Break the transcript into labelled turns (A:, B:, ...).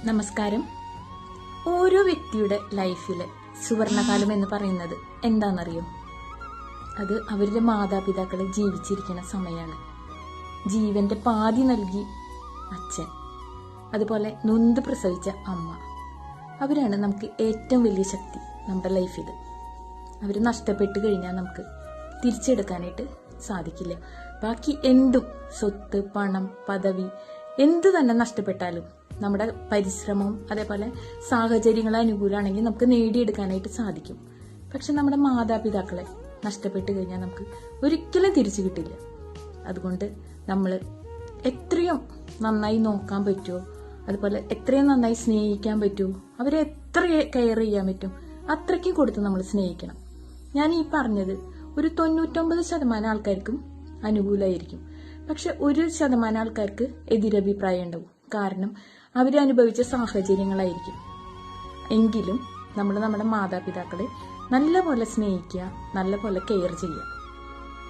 A: നമസ്കാരം. ഓരോ വ്യക്തിയുടെ ലൈഫിലെ സുവർണകാലം എന്ന് പറയുന്നത് എന്താണെന്നറിയോ? അത് അവരുടെ മാതാപിതാക്കളെ ജീവിച്ചിരിക്കുന്ന സമയമാണ്. ജീവന്റെ പാതി നൽകി അച്ഛൻ, അതുപോലെ നൊന്ത് പ്രസവിച്ച അമ്മ, അവരാണ് നമുക്ക് ഏറ്റവും വലിയ ശക്തി നമ്മുടെ ലൈഫിൽ. അവർ നഷ്ടപ്പെട്ട് കഴിഞ്ഞാൽ നമുക്ക് തിരിച്ചെടുക്കാനായിട്ട് സാധിക്കില്ല. ബാക്കി എന്തും, സ്വത്ത്, പണം, പദവി, എന്ത് തന്നെ നഷ്ടപ്പെട്ടാലും നമ്മുടെ പരിശ്രമവും അതേപോലെ സാഹചര്യങ്ങൾ അനുകൂലമാണെങ്കിൽ നമുക്ക് നേടിയെടുക്കാനായിട്ട് സാധിക്കും. പക്ഷെ നമ്മുടെ മാതാപിതാക്കളെ നഷ്ടപ്പെട്ട് കഴിഞ്ഞാൽ നമുക്ക് ഒരിക്കലും തിരിച്ചു കിട്ടില്ല. അതുകൊണ്ട് നമ്മൾ എത്രയും നന്നായി നോക്കാൻ പറ്റുമോ, അതുപോലെ എത്രയും നന്നായി സ്നേഹിക്കാൻ പറ്റുമോ, അവരെ എത്ര കെയർ ചെയ്യാൻ പറ്റും അത്രയ്ക്കും കൊടുത്ത് നമ്മൾ സ്നേഹിക്കണം. ഞാൻ ഈ പറഞ്ഞത് ഒരു 99% ആൾക്കാർക്കും അനുകൂലമായിരിക്കും. പക്ഷെ 1% ആൾക്കാർക്ക് എതിരഭിപ്രായം ഉണ്ടാവും. കാരണം അവരനുഭവിച്ച സാഹചര്യങ്ങളായിരിക്കും. എങ്കിലും നമ്മൾ നമ്മുടെ മാതാപിതാക്കളെ നല്ലപോലെ സ്നേഹിക്കുക, നല്ലപോലെ കെയർ ചെയ്യുക.